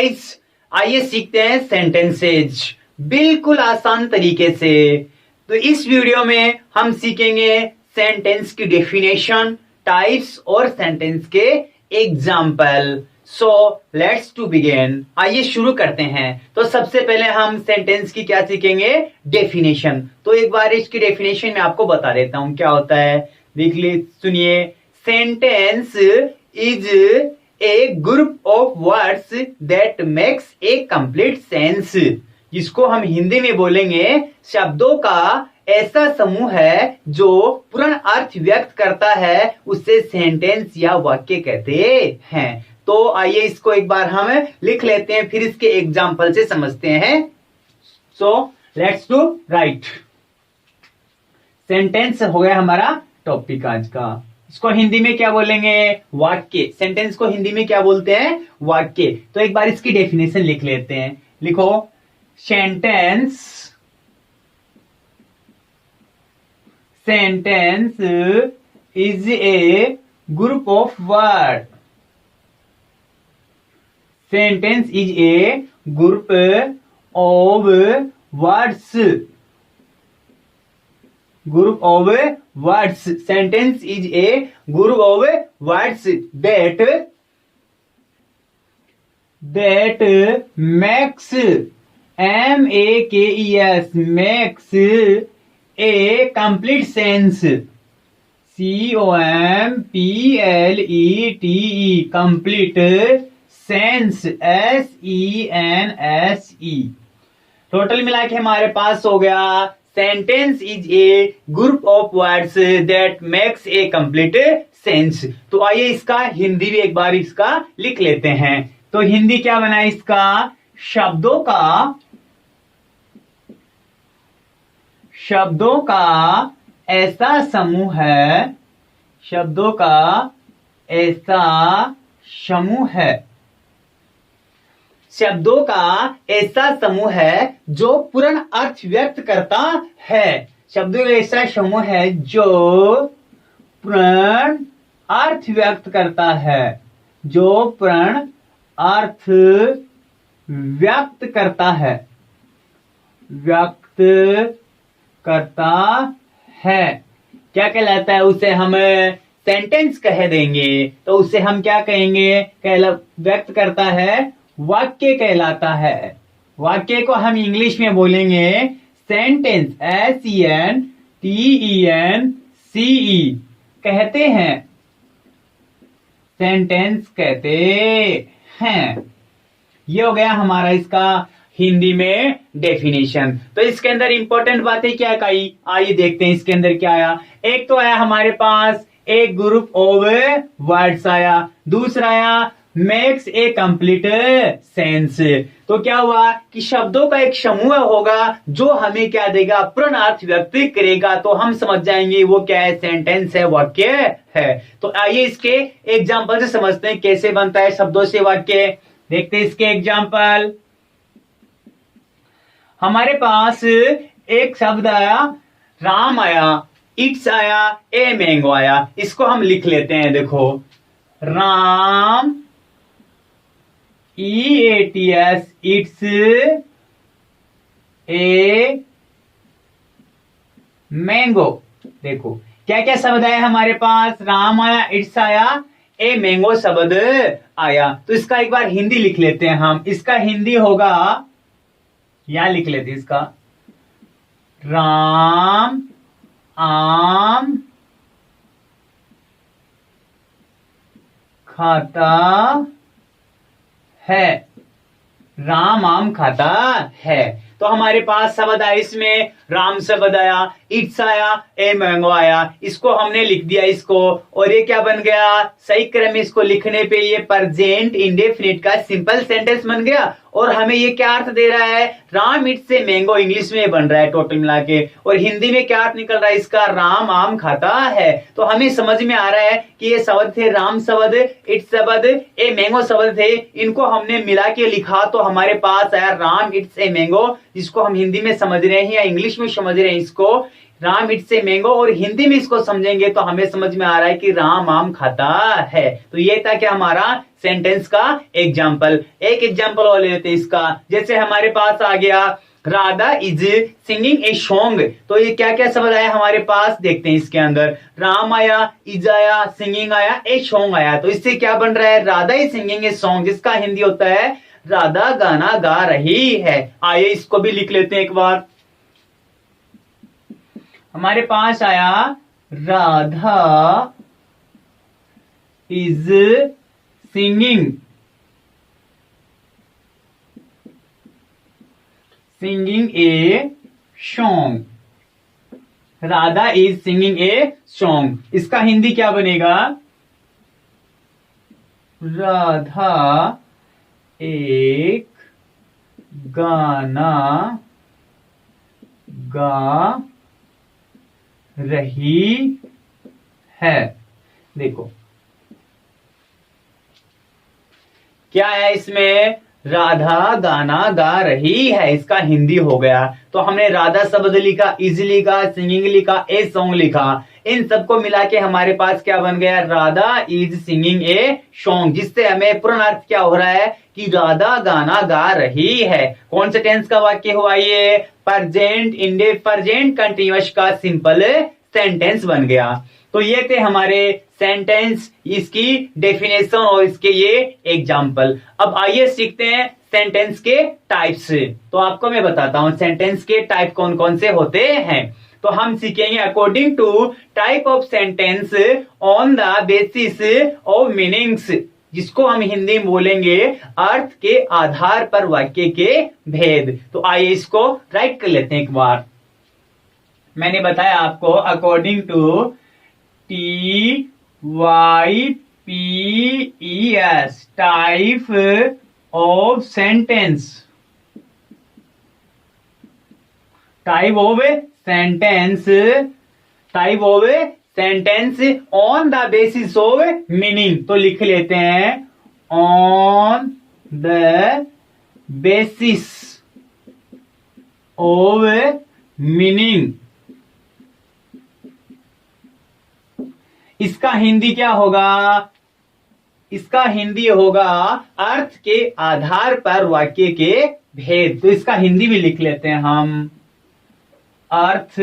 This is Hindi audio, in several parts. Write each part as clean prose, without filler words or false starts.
गाइस, आइए सीखते हैं सेंटेंसेज बिल्कुल आसान तरीके से। तो इस वीडियो में हम सीखेंगे सेंटेंस की डेफिनेशन, टाइप्स और सेंटेंस के example. So let's to begin. आइए शुरू करते हैं। तो सबसे पहले हम सेंटेंस की क्या सीखेंगे? डेफिनेशन। तो एक बार इसकी डेफिनेशन में आपको बता देता हूं क्या होता है। देख ली, सुनिए। Sentence is a group of words that makes a complete sense. जिसको हम हिंदी में बोलेंगे शब्दों का ऐसा समूह है जो पूर्ण अर्थ व्यक्त करता है, उसे सेंटेंस या वाक्य कहते हैं। तो आइए इसको एक बार हम लिख लेते हैं, फिर इसके एग्जाम्पल से समझते हैं। So let's do right. Sentence हो गया हमारा टॉपिक आज का। इसको हिंदी में क्या बोलेंगे? वाक्य। सेंटेंस को हिंदी में क्या बोलते हैं? वाक्य। तो एक बार इसकी डेफिनेशन लिख लेते हैं। लिखो, sentence is a group of word. Sentence is a group of words. Group of words. Sentence is a group of words that makes makes a complete sense. complete complete sense sense। Total मिला के हमारे पास हो गया sentence is a group of words that makes a complete sense. तो आइए इसका हिंदी भी एक बार इसका लिख लेते हैं। तो हिंदी क्या बना इसका? शब्दों का ऐसा समूह है। शब्दों का ऐसा समूह है। शब्दों का ऐसा समूह है जो पूर्ण अर्थ व्यक्त करता है। शब्दों का ऐसा समूह है जो पूर्ण अर्थ व्यक्त करता है। जो पूर्ण अर्थ व्यक्त करता है। व्यक्त करता है क्या कहलाता है? उसे हम सेंटेंस कह देंगे। तो उसे हम क्या कहेंगे? व्यक्त करता है, वाक्य कहलाता है। वाक्य को हम इंग्लिश में बोलेंगे सेंटेंस। SENTENCE कहते हैं। सेंटेंस कहते हैं। ये हो गया हमारा इसका हिंदी में डेफिनेशन। तो इसके अंदर इंपॉर्टेंट बातें क्या कही, आइए देखते हैं इसके अंदर क्या आया। एक तो आया हमारे पास एक ग्रुप ऑफ वर्ड्स आया। दूसरा आया मेक्स ए कंप्लीट सेंस। तो क्या हुआ कि शब्दों का एक समूह होगा जो हमें क्या देगा? पूर्ण अर्थ व्यक्त करेगा। तो हम समझ जाएंगे वो क्या है? सेंटेंस है, वाक्य है। तो आइए इसके एग्जाम्पल से समझते हैं कैसे बनता है शब्दों से वाक्य। देखते हैं इसके एग्जाम्पल। हमारे पास एक शब्द आया, राम आया, इट्स आया, ए मैंगो आया। इसको हम लिख लेते हैं। देखो, Ram EATS it's a mango. देखो क्या क्या शब्द आया हमारे पास? राम आया, इट्स आया, ए मैंगो शब्द आया। तो इसका एक बार हिंदी लिख लेते हैं हम। इसका हिंदी होगा, यहां लिख लेते हैं इसका, राम आम खाता है। राम आम खाता है। तो हमारे पास शब्द आया, इसमें राम शब्द आया, इट्स आया, ए मैंगो आया। इसको हमने लिख दिया इसको, और ये क्या बन गया? सही क्रम में इसको लिखने पे ये प्रेजेंट इंडेफिनिट का सिंपल सेंटेंस बन गया। और हमें ये क्या अर्थ दे रहा है? Ram it's a mango English में बन रहा है टोटल मिला के, और हिंदी में क्या अर्थ निकल रहा है इसका? राम आम खाता है। तो हमें समझ में आ रहा है कि ये शब्द थे, राम शब्द, इट्स शब्द, ए मैंगो शब्द थे। इनको हमने मिला के लिखा तो हमारे पास आया राम इट्स ए मैंगो, जिसको हम हिंदी में समझ रहे हैं या इंग्लिश में समझ रहे हैं इसको राम इट्स ए मैंगो, और हिंदी में इसको समझेंगे तो हमें समझ में आ रहा है कि राम आम खाता है। तो ये था क्या हमारा सेंटेंस का एग्जाम्पल। एक एग्जाम्पल और लेते हैं इसका, जैसे हमारे पास आ गया Radha is singing a song. तो ये क्या क्या शब्द आया हमारे पास, देखते हैं इसके अंदर। राम आया, इज आया, सिंगिंग आया, ए सॉन्ग आया। तो इससे क्या बन रहा है, Radha is singing a song, जिसका हिंदी होता है राधा गाना गा रही है। आइए इसको भी लिख लेते हैं एक बार। हमारे पास आया Radha is singing a song. Radha is singing a song, इसका हिंदी क्या बनेगा, राधा एक गाना गा रही है। देखो क्या है इसमें, राधा गाना गा रही है, इसका हिंदी हो गया। तो हमने राधा शब्द लिखा, इज लिखा, सिंगिंग लिखा, ए सॉन्ग लिखा, इन सबको मिला के हमारे पास क्या बन गया, Radha is singing a song, जिससे हमें पूर्ण अर्थ क्या हो रहा है कि राधा गाना गा रही है। कौन से टेंस का वाक्य हुआ ये, प्रेजेंट प्रेजेंट कंटिन्यूअस का सिंपल सेंटेंस बन गया। तो ये थे हमारे सेंटेंस, इसकी डेफिनेशन और इसके ये एग्जाम्पल। अब आइए सीखते हैं सेंटेंस के टाइप्स। तो आपको मैं बताता हूं सेंटेंस के टाइप कौन कौन से होते हैं। तो हम सीखेंगे according to type of sentence on the basis of meanings, जिसको हम हिंदी में बोलेंगे अर्थ के आधार पर वाक्य के भेद। तो आइए इसको राइट कर लेते हैं एक बार। मैंने बताया आपको according to TYPES type of sentence, type of sentence on the basis of meaning. तो लिख लेते हैं on the basis of meaning. इसका हिंदी क्या होगा, इसका हिंदी होगा अर्थ के आधार पर वाक्य के भेद। तो इसका हिंदी भी लिख लेते हैं हम, अर्थ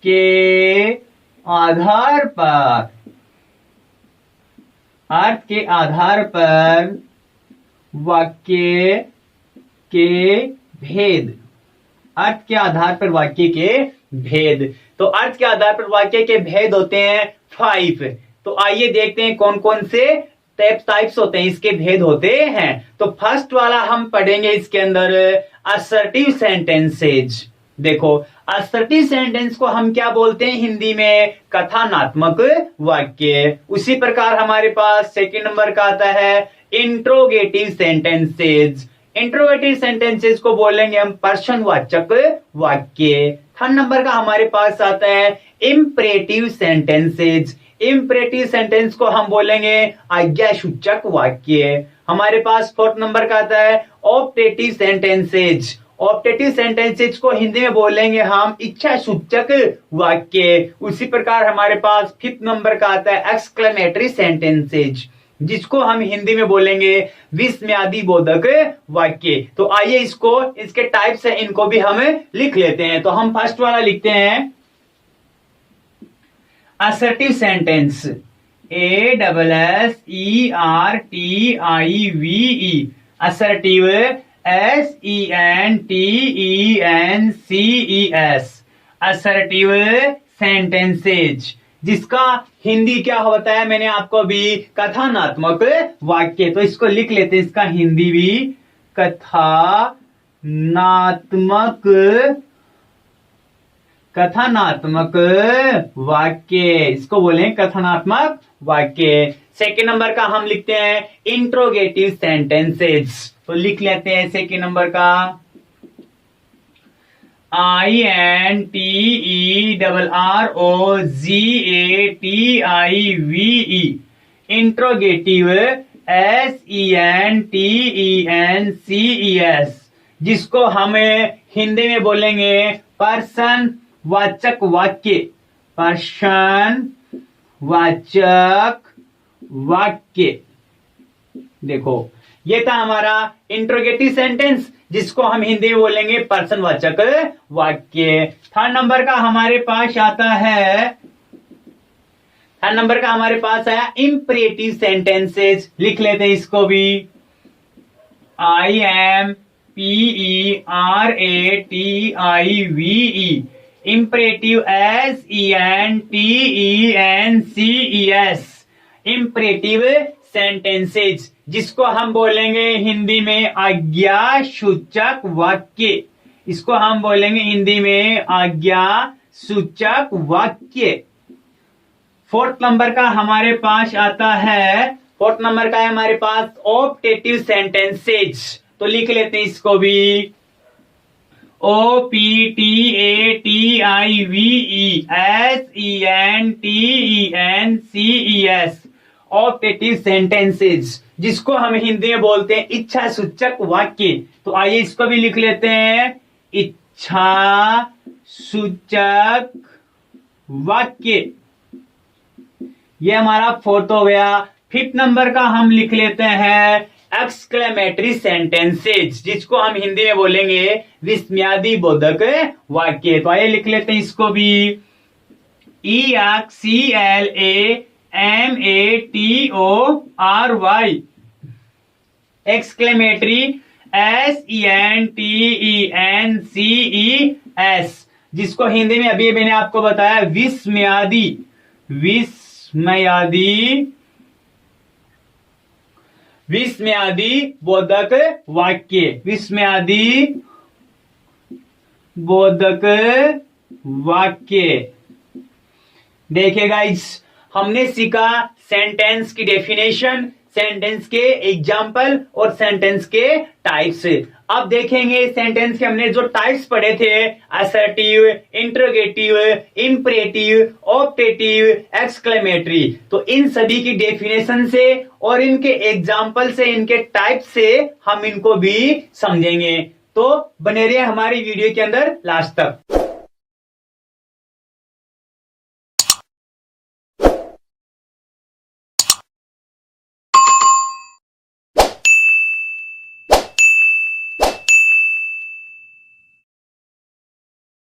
के आधार पर, अर्थ के आधार पर वाक्य के भेद, अर्थ के आधार पर वाक्य के भेद। तो अर्थ के आधार पर वाक्य के भेद होते हैं 5। तो आइए देखते हैं कौन कौन से टाइप्स होते हैं, इसके भेद होते हैं। तो फर्स्ट वाला हम पढ़ेंगे इसके अंदर असर्टिव सेंटेंसेज। देखो असर्टिव सेंटेंस को हम क्या बोलते हैं हिंदी में, कथनात्मक वाक्य। उसी प्रकार हमारे पास सेकंड नंबर का आता है इंट्रोगेटिव सेंटेंसेज। इंट्रोगेटिव सेंटेंसेज को बोलेंगे हम प्रश्नवाचक वाक्य। थर्ड नंबर का हमारे पास आता है इंपरेटिव सेंटेंसेज। इंपरेटिव सेंटेंस को हम बोलेंगे आज्ञासूचक वाक्य। हमारे पास फोर्थ नंबर का आता है ऑप्टेटिव सेंटेंसेज। ऑप्टेटिव सेंटेंसेज को हिंदी में बोलेंगे हम इच्छा सूचक वाक्य। उसी प्रकार हमारे पास फिफ्थ नंबर का आता है एक्सक्लेमेटरी सेंटेंसेज, जिसको हम हिंदी में बोलेंगे विस्मयादि बोधक वाक्य। तो आइए इसको, इसके टाइप्स है, इनको भी हम लिख लेते हैं। तो हम फर्स्ट वाला लिखते हैं assertive sentence, ASSERTIVE, assertive, SENTENCES, assertive sentences, जिसका हिंदी क्या होता है मैंने आपको भी कथनात्मक वाक्य। तो इसको लिख लेते हैं, इसका हिंदी भी कथनात्मक वाक्य, इसको बोले कथनात्मक वाक्य। सेकेंड नंबर का हम लिखते हैं इंट्रोगेटिव सेंटेंसेज। तो लिख लेते हैं सेकेंड नंबर का INTERROGATIVE, इंट्रोगेटिव, SENTENCES, जिसको हम हिंदी में बोलेंगे प्रश्न वाचक वाक्य, प्रश्नवाचक वाक्य। देखो ये था हमारा इंट्रोगेटिव सेंटेंस, जिसको हम हिंदी में बोलेंगे प्रश्नवाचक वाक्य। थर्ड नंबर का हमारे पास आता है इंपरेटिव सेंटेंसेस। लिख लेते हैं इसको भी, IMPERATIVE, imperative, SENTENCES, imperative sentences, जिसको हम बोलेंगे हिंदी में आज्ञा सूचक वाक्य। इसको हम बोलेंगे हिंदी में आज्ञा सूचक वाक्य। फोर्थ नंबर का हमारे पास आता है ऑप्टेटिव सेंटेंसेज। तो लिख लेते हैं इसको भी, OPTATIVE SENTENCES, ऑप्टेटिव सेंटेंसेज, जिसको हम हिंदी में बोलते हैं इच्छा सूचक वाक्य। तो आइए इसको भी लिख लेते हैं, इच्छा सूचक वाक्य। ये हमारा फोर्थ हो गया। फिफ्थ नंबर का हम लिख लेते हैं एक्सक्लेमेटरी सेंटेंसेज, जिसको हम हिंदी में बोलेंगे विस्मयादि बोधक वाक्य। तो आइए लिख लेते हैं इसको भी, EXCLAMATORY, एक्सक्लेमेटरी, SENTENCES, जिसको हिंदी में अभी मैंने आपको बताया विस्मयादि बोधक वाक्य, विस्मयादि बोधक वाक्य। देखिए गाइस, हमने सीखा सेंटेंस की डेफिनेशन, सेंटेंस के एग्जाम्पल और सेंटेंस के टाइप्स। अब देखेंगे सेंटेंस के हमने जो टाइप्स पढ़े थे, assertive, interrogative, imperative, optative, exclamatory. तो इन सभी की डेफिनेशन से और इनके एग्जाम्पल से, इनके टाइप से हम इनको भी समझेंगे। तो बने रहिए हमारी वीडियो के अंदर लास्ट तक।